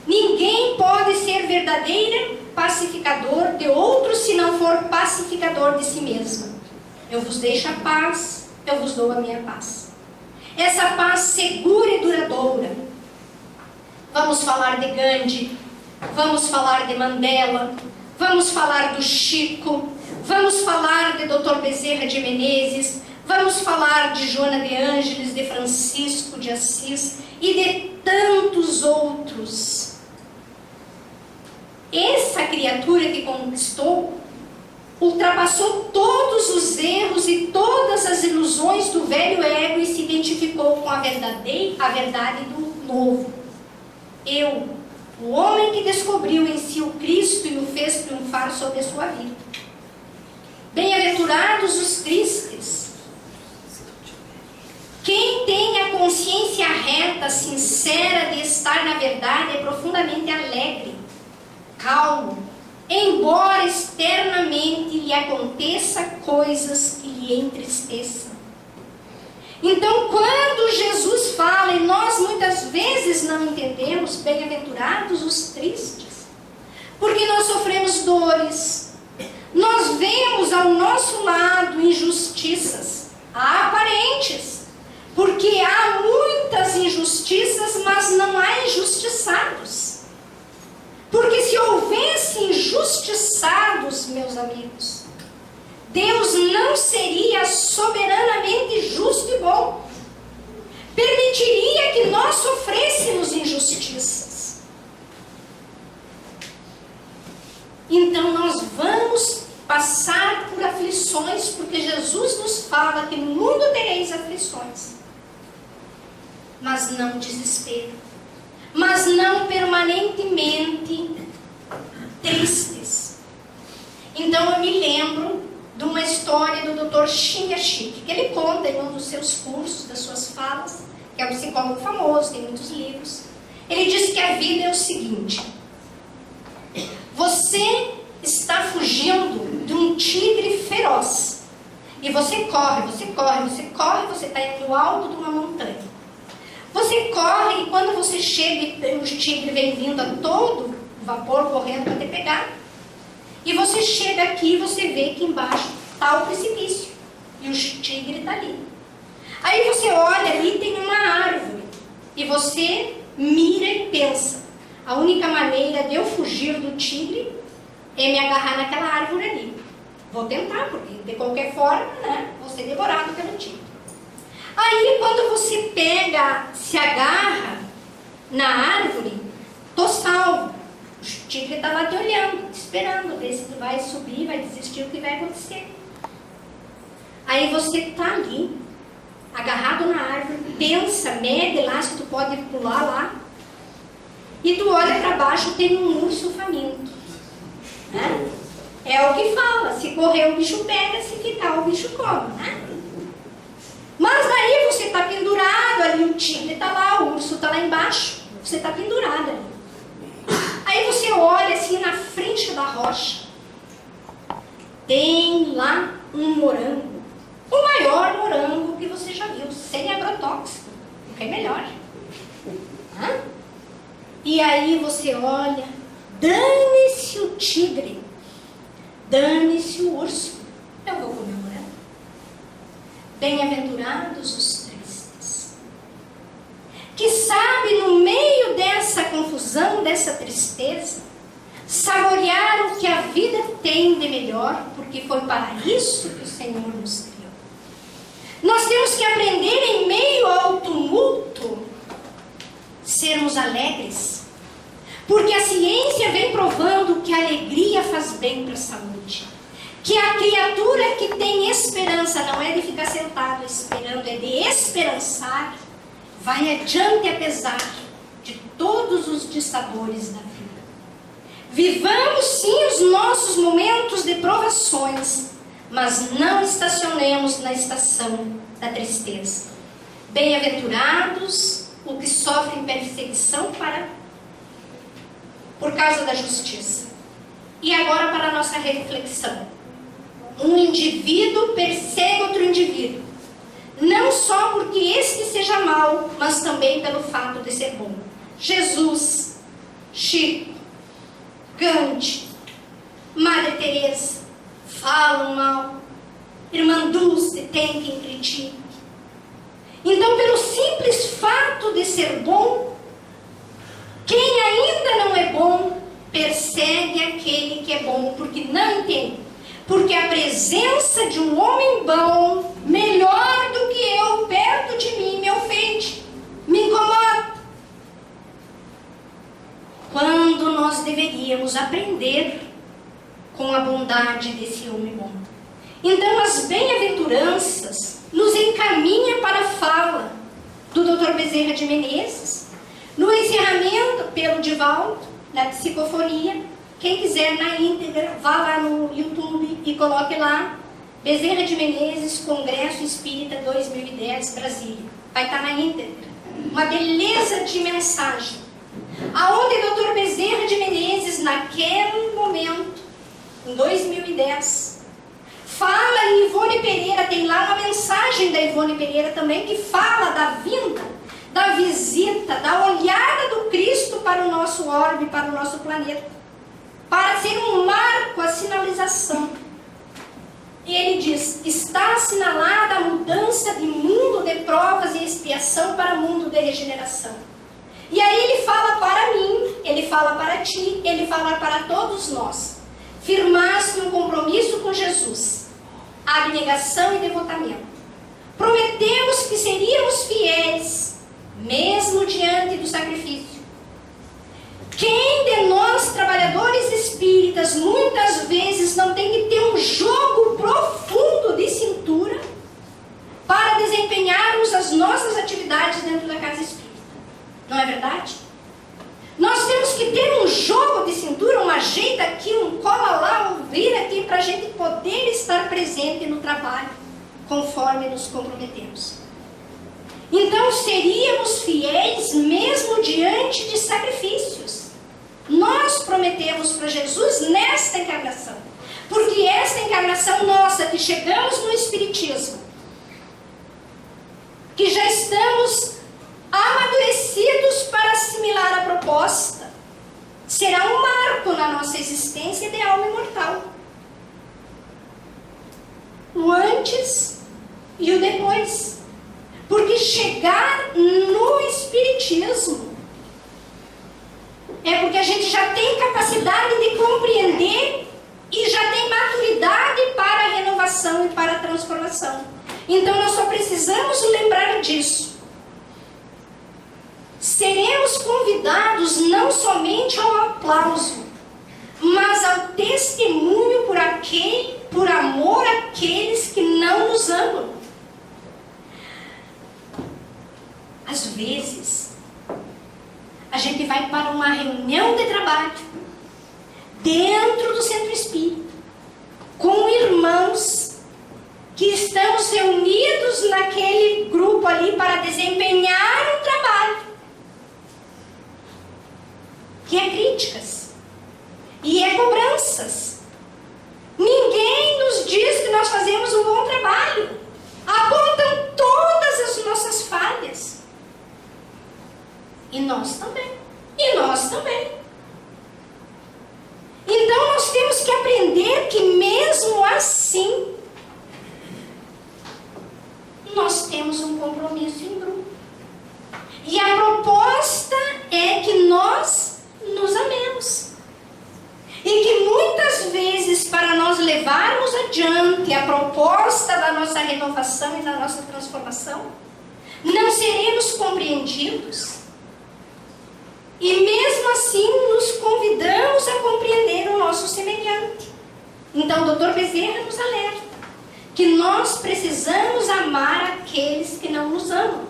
[SPEAKER 1] Ninguém pode ser verdadeiro pacificador de outros se não for pacificador de si mesmo. Eu vos deixo a paz, eu vos dou a minha paz. Essa paz segura e duradoura. Vamos falar de Gandhi, vamos falar de Mandela, vamos falar do Chico, vamos falar de Dr. Bezerra de Menezes, vamos falar de Joana de Ângeles, de Francisco de Assis e de tantos outros. Essa criatura que conquistou, ultrapassou todos os erros e todas as ilusões do velho ego e se identificou com a verdade do novo. Eu, o homem que descobriu em si o Cristo e o fez triunfar sobre a sua vida. Bem-aventurados os tristes. Quem tem a consciência reta, sincera de estar na verdade, é profundamente alegre, calmo, embora externamente lhe aconteça coisas que lhe entristeçam. Então, quando Jesus fala, e nós muitas vezes não entendemos, bem-aventurados os tristes, porque nós sofremos dores, nós vemos ao nosso lado injustiças, aparentes, porque há muitas injustiças, mas não há injustiçados. Porque se houvesse injustiçados, meus amigos, Deus não seria soberanamente justo e bom. Permitiria que nós sofrêssemos injustiças. Então nós vamos passar por aflições, porque Jesus nos fala que no mundo tereis aflições. Mas não desespero. Mas não permanentemente tristes. Então eu me lembro de uma história do Dr. Shinga-Shik, que ele conta em um dos seus cursos, das suas falas, que é um psicólogo famoso, tem muitos livros. Ele diz que a vida é o seguinte: você está fugindo de um tigre feroz, e você corre, você corre, você corre, você está no alto de uma montanha. Você corre e quando você chega e o tigre vem vindo a todo vapor correndo para te pegar, e você chega aqui e você vê que embaixo está o precipício. E o tigre está ali. Aí você olha ali e tem uma árvore. E você mira e pensa: a única maneira de eu fugir do tigre é me agarrar naquela árvore ali. Vou tentar, porque de qualquer forma, né, vou ser devorado pelo tigre. Aí quando você pega, se agarra na árvore, tô salvo. O tigre está lá te olhando, te esperando, ver se tu vai subir, vai desistir, o que vai acontecer. Aí você está ali, agarrado na árvore, pensa, mede lá se tu pode pular lá. E tu olha para baixo, tem um urso faminto. Né? É o que fala, se correr o bicho pega, se ficar o bicho come. Né? Mas daí você está pendurado ali, o tigre está lá, o urso está lá embaixo, você está pendurado ali. Aí você olha assim na frente da rocha, tem lá um morango, o maior morango que você já viu, sem agrotóxico, o que é melhor. Hã? E aí você olha, dane-se o tigre, dane-se o urso, eu vou comer o morango. Bem-aventurados os tristes, que sabe no meio dessa confusão, dessa tristeza, saborear o que a vida tem de melhor, porque foi para isso que o Senhor nos criou. Nós temos que aprender em meio ao tumulto, sermos alegres, porque a ciência vem provando que a alegria faz bem para a saúde. Que a criatura que tem esperança, não é de ficar sentado esperando, é de esperançar, vai adiante apesar de todos os dissabores da vida. Vivamos sim os nossos momentos de provações, mas não estacionemos na estação da tristeza. Bem-aventurados os que sofrem perseguição por causa da justiça. E agora para a nossa reflexão. Um indivíduo persegue outro indivíduo, não só porque este seja mau, mas também pelo fato de ser bom. Jesus, Chico, Gandhi, Madre Teresa falam mal, Irmã Dulce tem quem critique. Então, pelo simples fato de ser bom, quem ainda não é bom persegue aquele que é bom, porque não entende. Porque a presença de um homem bom, melhor do que eu, perto de mim, me ofende, me incomoda. Quando nós deveríamos aprender com a bondade desse homem bom. Então, as bem-aventuranças nos encaminham para a fala do Dr. Bezerra de Menezes, no encerramento pelo Divaldo, na psicofonia. Quem quiser na íntegra, vá lá no YouTube e coloque lá Bezerra de Menezes, Congresso Espírita 2010, Brasília. Vai estar na íntegra. Uma beleza de mensagem. Aonde o Dr. Bezerra de Menezes, naquele momento, em 2010, fala em Ivone Pereira, tem lá uma mensagem da Ivone Pereira também, que fala da vinda, da visita, da olhada do Cristo para o nosso orbe, para o nosso planeta. Para ser um marco, a sinalização. E ele diz, está assinalada a mudança de mundo de provas e expiação para mundo de regeneração. E aí ele fala para mim, ele fala para ti, ele fala para todos nós. Firmaste um compromisso com Jesus, abnegação e devotamento. Prometemos que seríamos fiéis, mesmo diante do sacrifício. Quem de nós, trabalhadores espíritas, muitas vezes não tem que ter um jogo profundo de cintura para desempenharmos as nossas atividades dentro da casa espírita? Não é verdade? Nós temos que ter um jogo de cintura, um ajeita aqui, um cola lá, um vira aqui, para a gente poder estar presente no trabalho, conforme nos comprometemos. Então, seríamos fiéis mesmo diante de sacrifícios. Nós prometemos para Jesus nesta encarnação, porque esta encarnação nossa, que chegamos no Espiritismo, que já estamos amadurecidos para assimilar a proposta, será um marco na nossa existência de alma imortal. O antes e o depois. Porque chegar no Espiritismo é porque a gente já tem capacidade de compreender e já tem maturidade para a renovação e para a transformação. Então nós só precisamos lembrar disso. seremos convidados não somente ao aplauso, mas ao testemunho por amor àqueles que não nos amam. Às vezes, a gente vai para uma reunião de trabalho, dentro do centro espírita, com irmãos que estamos reunidos naquele grupo ali para desempenhar um trabalho, que é críticas e é cobranças. Ninguém nos diz que nós fazemos um bom trabalho. Apontam todas as nossas falhas. E nós também. E nós também. Então nós temos que aprender que mesmo assim, nós temos um compromisso em grupo. E a proposta é que nós nos amemos. E que muitas vezes, para nós levarmos adiante a proposta da nossa renovação e da nossa transformação, não seremos compreendidos. E mesmo assim, nos convidamos a compreender o nosso semelhante. Então, o Dr. Bezerra nos alerta que nós precisamos amar aqueles que não nos amam.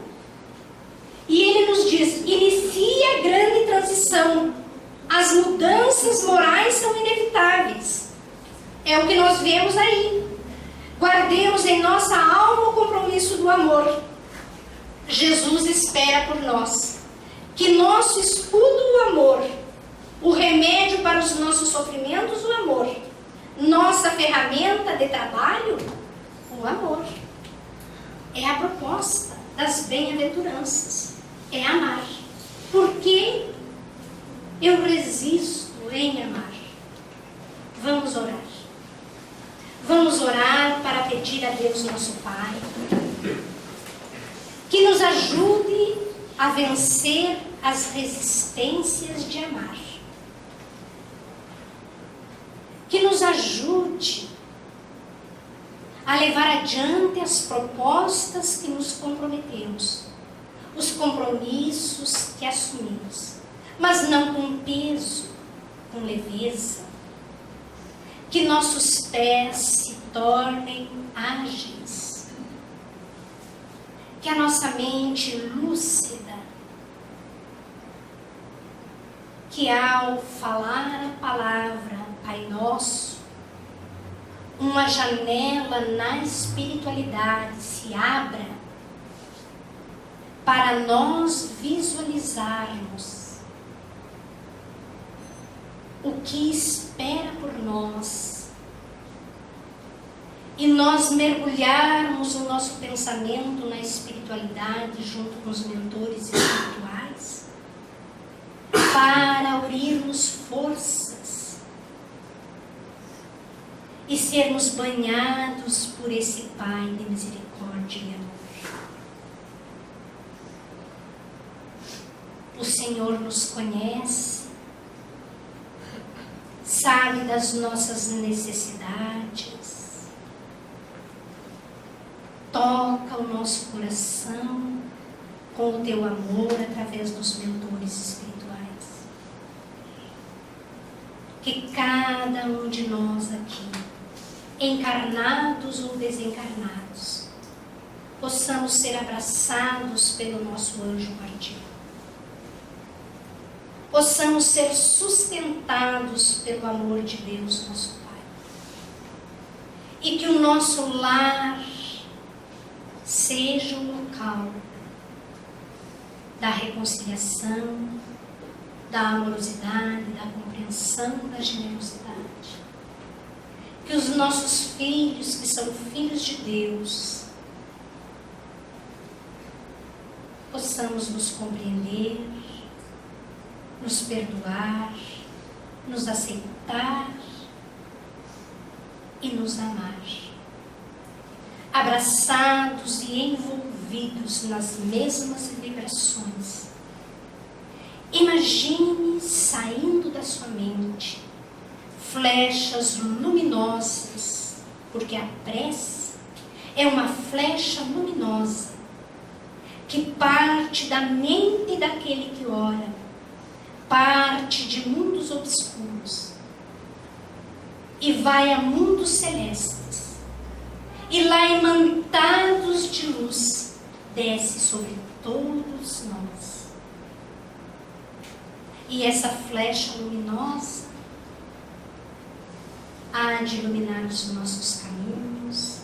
[SPEAKER 1] E ele nos diz: inicie a grande transição. As mudanças morais são inevitáveis. É o que nós vemos aí. Guardemos em nossa alma o compromisso do amor. Jesus espera por nós que nosso escudo, o amor, o remédio para os nossos sofrimentos, o amor, nossa ferramenta de trabalho, o amor. É a proposta das bem-aventuranças. É amar. Porque eu resisto em amar. Vamos orar. Vamos orar para pedir a Deus, nosso Pai, que nos ajude a vencer as resistências de amar. Que nos ajude a levar adiante as propostas que nos comprometemos, os compromissos que assumimos, mas não com peso, com leveza. Que nossos pés se tornem ágeis. Que a nossa mente lúcida, que ao falar a palavra Pai Nosso, uma janela na espiritualidade se abra para nós visualizarmos o que espera por nós e nós mergulharmos o nosso pensamento na espiritualidade junto com os mentores espirituais para unirmos forças e sermos banhados por esse Pai de misericórdia e amor. O Senhor nos conhece, sabe das nossas necessidades, toca o nosso coração com o teu amor através dos mentores espirituais. Que cada um de nós aqui, encarnados ou desencarnados, possamos ser abraçados pelo nosso anjo guardião. Possamos ser sustentados pelo amor de Deus, nosso Pai. E que o nosso lar seja um local da reconciliação, da amorosidade, da compreensão, da generosidade. Que os nossos filhos, que são filhos de Deus, possamos nos compreender, nos perdoar, nos aceitar e nos amar. Abraçados e envolvidos nas mesmas vibrações. Imagine saindo da sua mente flechas luminosas, porque a prece é uma flecha luminosa que parte da mente daquele que ora, parte de mundos obscuros e vai a mundos celestes, e lá imantados de luz desce sobre todos nós. E essa flecha luminosa há de iluminar os nossos caminhos,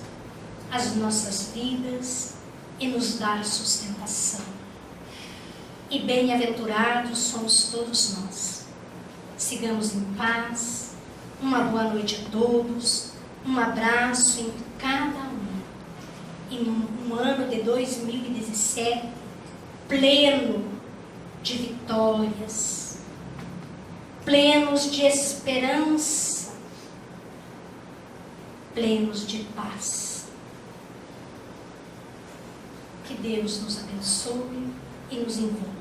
[SPEAKER 1] as nossas vidas e nos dar sustentação. E bem-aventurados somos todos nós. Sigamos em paz. Uma boa noite a todos. Um abraço em cada um. Em um ano de 2017 pleno de vitórias, plenos de esperança, plenos de paz. Que Deus nos abençoe e nos envolva.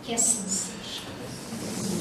[SPEAKER 1] Que assim seja.